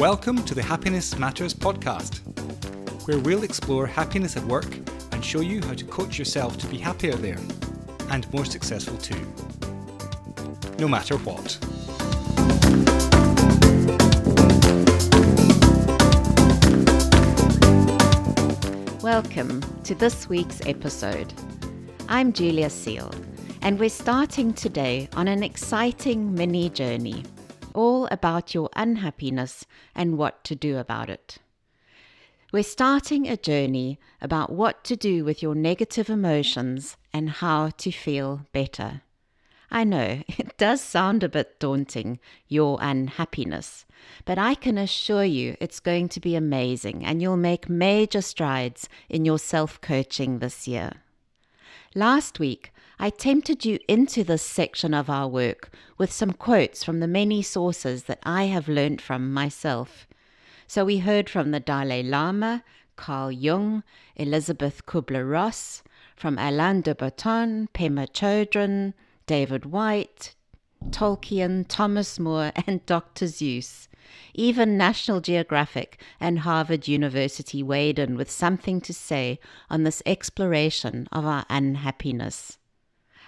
Welcome to the Happiness Matters podcast, where we'll explore happiness at work and show you how to coach yourself to be happier there and more successful too, no matter what. Welcome to this week's episode. I'm Julia Seal, and we're starting today on an exciting mini journey, all about your unhappiness and what to do about it. We're starting a journey about what to do with your negative emotions and how to feel better. I know, it does sound a bit daunting, your unhappiness, but I can assure you it's going to be amazing and you'll make major strides in your self-coaching this year. Last week, I tempted you into this section of our work with some quotes from the many sources that I have learned from myself. So we heard from the Dalai Lama, Carl Jung, Elizabeth Kubler-Ross, from Alain de Botton, Pema Chodron, David White, Tolkien, Thomas More, and Dr. Seuss. Even National Geographic and Harvard University weighed in with something to say on this exploration of our unhappiness.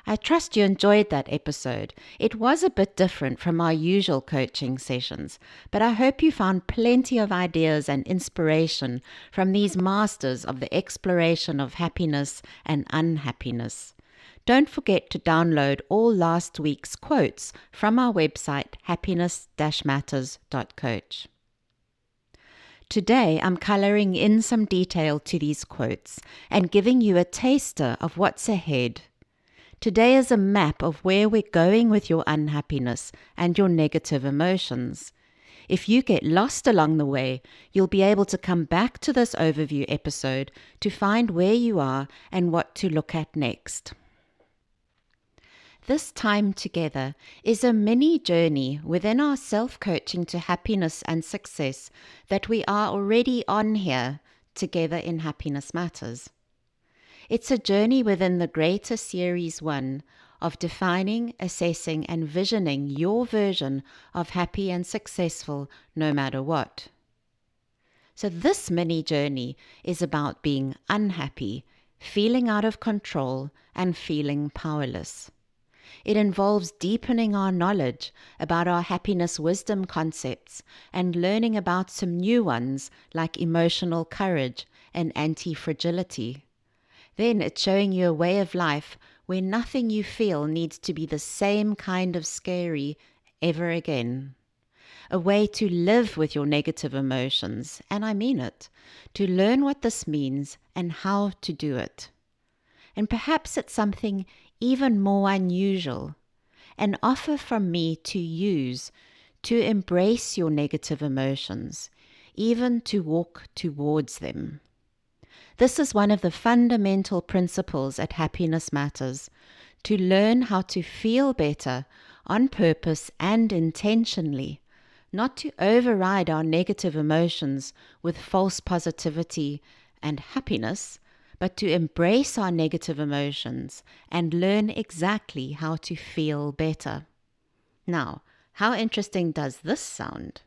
I trust you enjoyed that episode. It was a bit different from our usual coaching sessions, but I hope you found plenty of ideas and inspiration from these masters of the exploration of happiness and unhappiness. Don't forget to download all last week's quotes from our website, Happiness-Matters.coach. Today, I'm coloring in some detail to these quotes and giving you a taster of what's ahead. Today is a map of where we're going with your unhappiness and your negative emotions. If you get lost along the way, you'll be able to come back to this overview episode to find where you are and what to look at next. This time together is a mini journey within our self-coaching to happiness and success that we are already on here together in Happiness Matters. It's a journey within the greater Series 1 of defining, assessing, and visioning your version of happy and successful no matter what. So this mini journey is about being unhappy, feeling out of control, and feeling powerless. It involves deepening our knowledge about our happiness wisdom concepts and learning about some new ones like emotional courage and anti-fragility. Then it's showing you a way of life where nothing you feel needs to be the same kind of scary ever again. A way to live with your negative emotions, and I mean it, to learn what this means and how to do it. And perhaps it's something even more unusual, an offer from me to use, to embrace your negative emotions, even to walk towards them. This is one of the fundamental principles at Happiness Matters, to learn how to feel better on purpose and intentionally, not to override our negative emotions with false positivity and happiness, but to embrace our negative emotions and learn exactly how to feel better. Now, how interesting does this sound?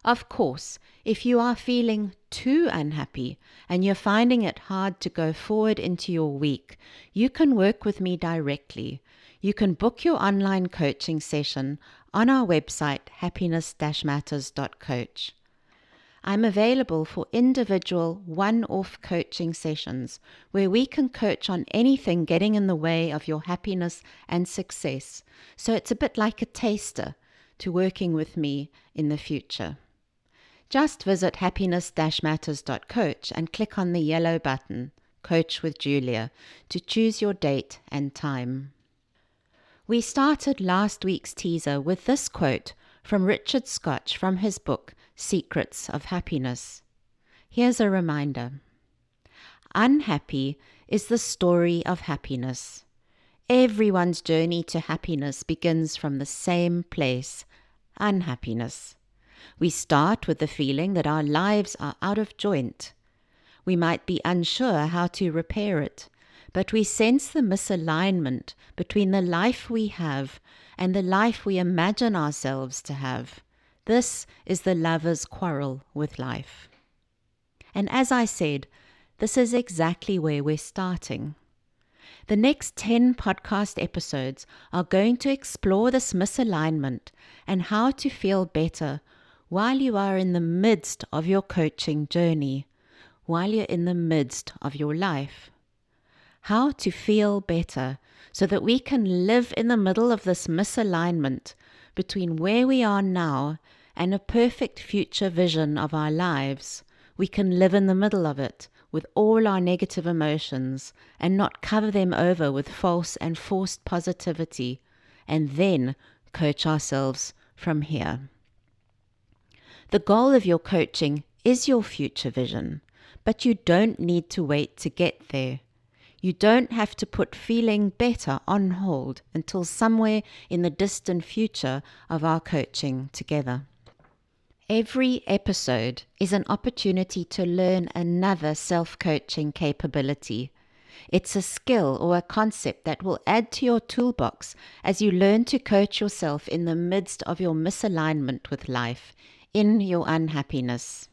Of course, if you are feeling too unhappy and you're finding it hard to go forward into your week, you can work with me directly. You can book your online coaching session on our website, Happiness-Matters.coach. I'm available for individual one-off coaching sessions where we can coach on anything getting in the way of your happiness and success. So it's a bit like a taster to working with me in the future. Just visit Happiness-Matters.coach and click on the yellow button, Coach with Julia, to choose your date and time. We started last week's teaser with this quote from Richard Scotch from his book, Secrets of Happiness. Here's a reminder. Unhappy is the story of happiness. Everyone's journey to happiness begins from the same place, unhappiness. We start with the feeling that our lives are out of joint. We might be unsure how to repair it, but we sense the misalignment between the life we have and the life we imagine ourselves to have. This is the lover's quarrel with life. And as I said, this is exactly where we're starting. The next 10 podcast episodes are going to explore this misalignment and how to feel better while you are in the midst of your coaching journey, while you're in the midst of your life. How to feel better so that we can live in the middle of this misalignment between where we are now and a perfect future vision of our lives. We can live in the middle of it with all our negative emotions and not cover them over with false and forced positivity, and then coach ourselves from here. The goal of your coaching is your future vision, but you don't need to wait to get there. You don't have to put feeling better on hold until somewhere in the distant future of our coaching together. Every episode is an opportunity to learn another self-coaching capability. It's a skill or a concept that will add to your toolbox as you learn to coach yourself in the midst of your misalignment with life, in your unhappiness.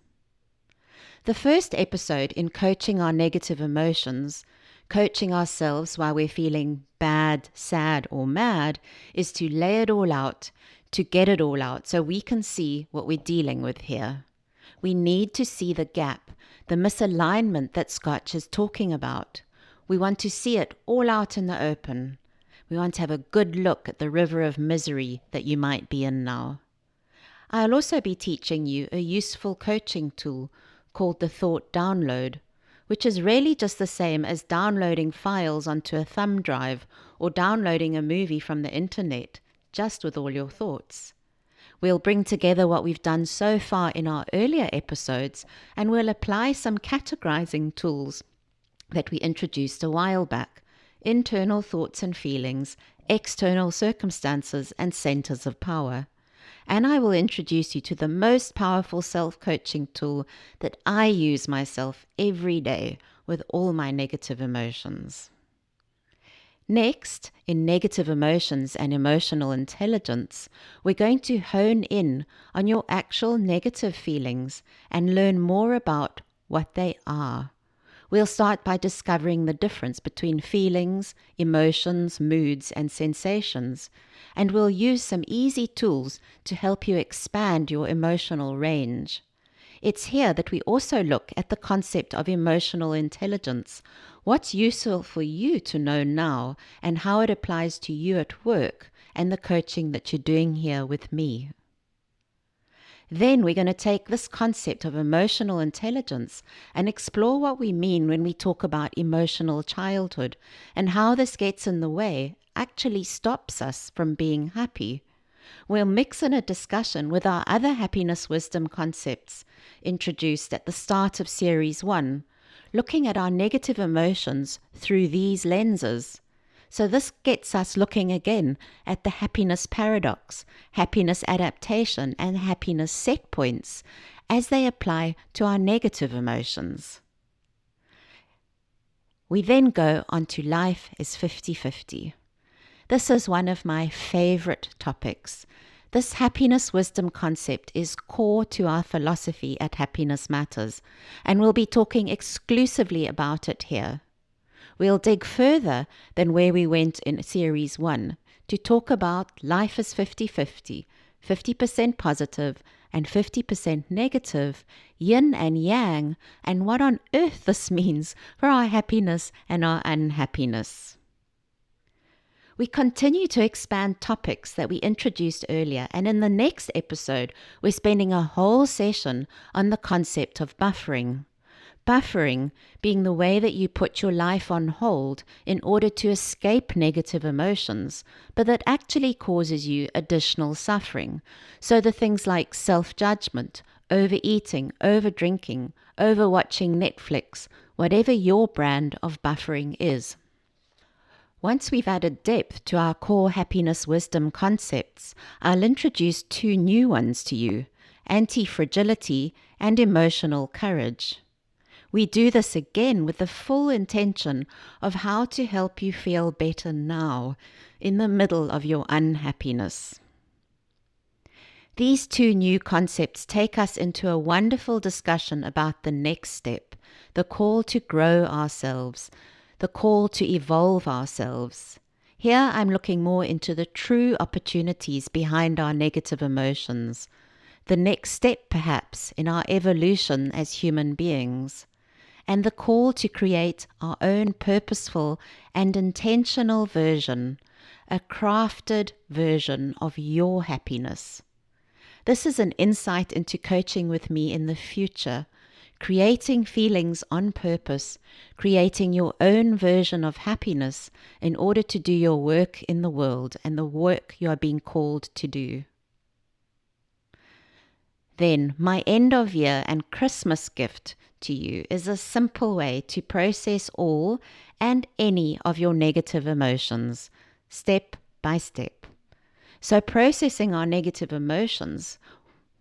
The first episode in coaching our negative emotions, coaching ourselves while we're feeling bad, sad, or mad, is to lay it all out, to get it all out so we can see what we're dealing with here. We need to see the gap, the misalignment that Scotch is talking about. We want to see it all out in the open. We want to have a good look at the river of misery that you might be in now. I'll also be teaching you a useful coaching tool called the Thought Download, which is really just the same as downloading files onto a thumb drive or downloading a movie from the internet, just with all your thoughts. We'll bring together what we've done so far in our earlier episodes, and we'll apply some categorizing tools that we introduced a while back: internal thoughts and feelings, external circumstances, and centers of power. And I will introduce you to the most powerful self-coaching tool that I use myself every day with all my negative emotions. Next, in negative emotions and emotional intelligence, we're going to hone in on your actual negative feelings and learn more about what they are. We'll start by discovering the difference between feelings, emotions, moods, and sensations, and we'll use some easy tools to help you expand your emotional range. It's here that we also look at the concept of emotional intelligence, what's useful for you to know now, and how it applies to you at work and the coaching that you're doing here with me. Then we're going to take this concept of emotional intelligence and explore what we mean when we talk about emotional childhood and how this gets in the way, actually stops us from being happy. We'll mix in a discussion with our other happiness wisdom concepts introduced at the start of Series 1, looking at our negative emotions through these lenses. So this gets us looking again at the happiness paradox, happiness adaptation, and happiness set points as they apply to our negative emotions. We then go on to life is 50-50. This is one of my favorite topics. This happiness wisdom concept is core to our philosophy at Happiness Matters, and we'll be talking exclusively about it here. We'll dig further than where we went in Series 1 to talk about life is 50-50, 50% positive and 50% negative, yin and yang, and what on earth this means for our happiness and our unhappiness. We continue to expand topics that we introduced earlier, and in the next episode, we're spending a whole session on the concept of buffering. Buffering being the way that you put your life on hold in order to escape negative emotions, but that actually causes you additional suffering. So the things like self-judgment, overeating, overdrinking, overwatching Netflix, whatever your brand of buffering is. Once we've added depth to our core happiness wisdom concepts, I'll introduce 2 new ones to you: anti-fragility and emotional courage. We do this again with the full intention of how to help you feel better now, in the middle of your unhappiness. These two new concepts take us into a wonderful discussion about the next step, the call to grow ourselves, the call to evolve ourselves. Here I'm looking more into the true opportunities behind our negative emotions, the next step perhaps in our evolution as human beings, and the call to create our own purposeful and intentional version, a crafted version of your happiness. This is an insight into coaching with me in the future, creating feelings on purpose, creating your own version of happiness in order to do your work in the world and the work you are being called to do. Then, my end of year and Christmas gift to you is a simple way to process all and any of your negative emotions, step by step. So processing our negative emotions,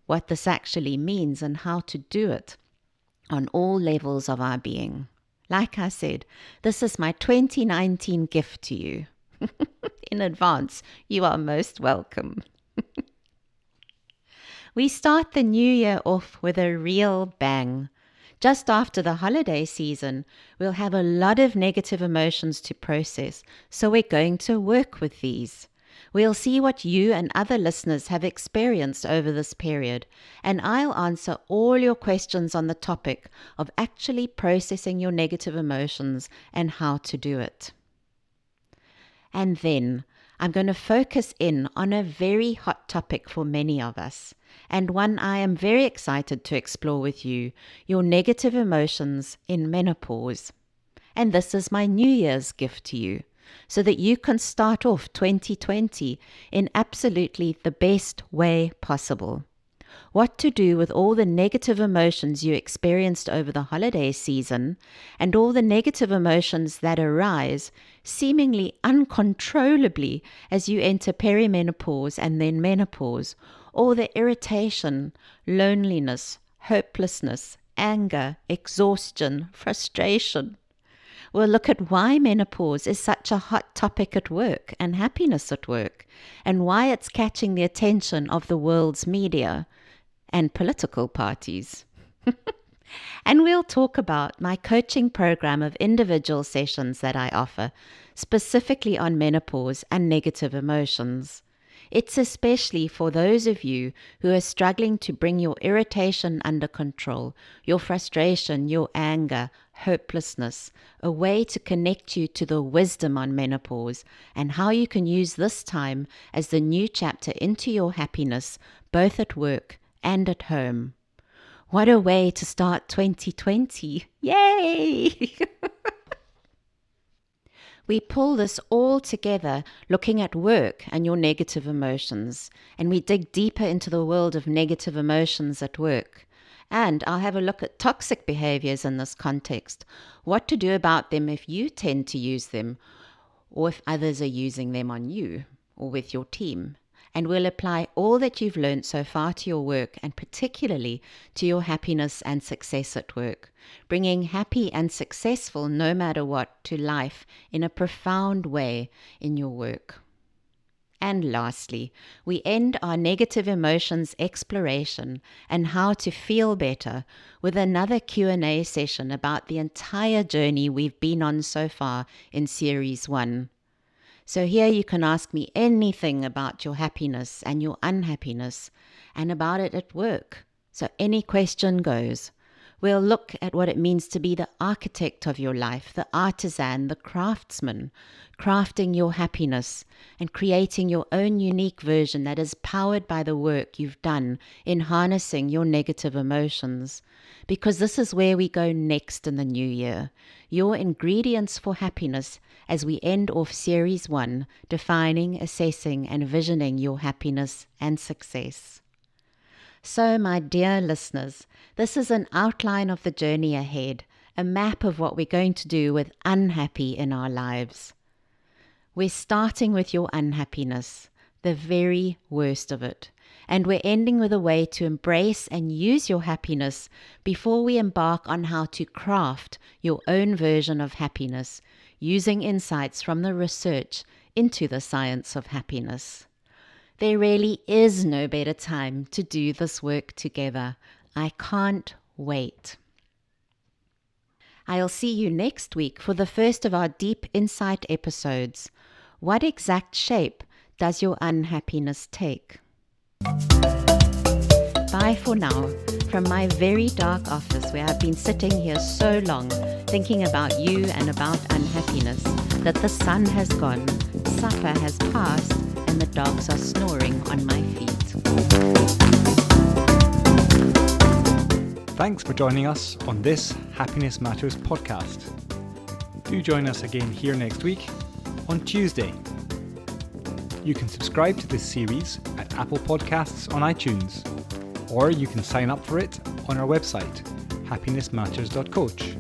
what this actually means and how to do it on all levels of our being. Like I said, this is my 2019 gift to you. In advance, you are most welcome. We start the new year off with a real bang. Just after the holiday season, we'll have a lot of negative emotions to process, so we're going to work with these. We'll see what you and other listeners have experienced over this period, and I'll answer all your questions on the topic of actually processing your negative emotions and how to do it. And then I'm going to focus in on a very hot topic for many of us, and one I am very excited to explore with you, your negative emotions in menopause. And this is my New Year's gift to you, so that you can start off 2020 in absolutely the best way possible. What to do with all the negative emotions you experienced over the holiday season and all the negative emotions that arise seemingly uncontrollably as you enter perimenopause and then menopause, all the irritation, loneliness, hopelessness, anger, exhaustion, frustration. We'll look at why menopause is such a hot topic at work and happiness at work, and why it's catching the attention of the world's media and political parties. And we'll talk about my coaching program of individual sessions that I offer, specifically on menopause and negative emotions. It's especially for those of you who are struggling to bring your irritation under control, your frustration, your anger, hopelessness, a way to connect you to the wisdom on menopause and how you can use this time as the new chapter into your happiness, both at work and at home. What a way to start 2020. Yay! We pull this all together looking at work and your negative emotions, and we dig deeper into the world of negative emotions at work. And I'll have a look at toxic behaviors in this context, what to do about them if you tend to use them, or if others are using them on you or with your team. And we'll apply all that you've learned so far to your work and particularly to your happiness and success at work, bringing happy and successful no matter what to life in a profound way in your work. And lastly, we end our negative emotions exploration and how to feel better with another Q&A session about the entire journey we've been on so far in Series 1. So here you can ask me anything about your happiness and your unhappiness and about it at work. So any question goes. We'll look at what it means to be the architect of your life, the artisan, the craftsman, crafting your happiness and creating your own unique version that is powered by the work you've done in harnessing your negative emotions. Because this is where we go next in the new year. Your ingredients for happiness as we end off Series 1, defining, assessing, and visioning your happiness and success. So, my dear listeners, this is an outline of the journey ahead, a map of what we're going to do with unhappy in our lives. We're starting with your unhappiness, the very worst of it, and we're ending with a way to embrace and use your happiness before we embark on how to craft your own version of happiness, using insights from the research into the science of happiness. There really is no better time to do this work together. I can't wait. I'll see you next week for the first of our Deep Insight episodes. What exact shape does your unhappiness take? Bye for now, from my very dark office where I've been sitting here so long, thinking about you and about unhappiness, that the sun has gone, supper has passed, and the dogs are snoring on my feet. Thanks for joining us on this Happiness Matters podcast. Do join us again here next week on Tuesday. You can subscribe to this series at Apple Podcasts on iTunes, or you can sign up for it on our website, Happiness-Matters.coach.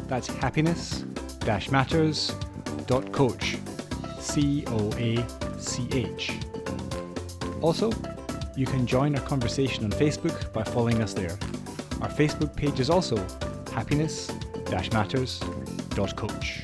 That's Happiness-Matters.coach. COACH. Also, you can join our conversation on Facebook by following us there. Our Facebook page is also Happiness-Matters.coach.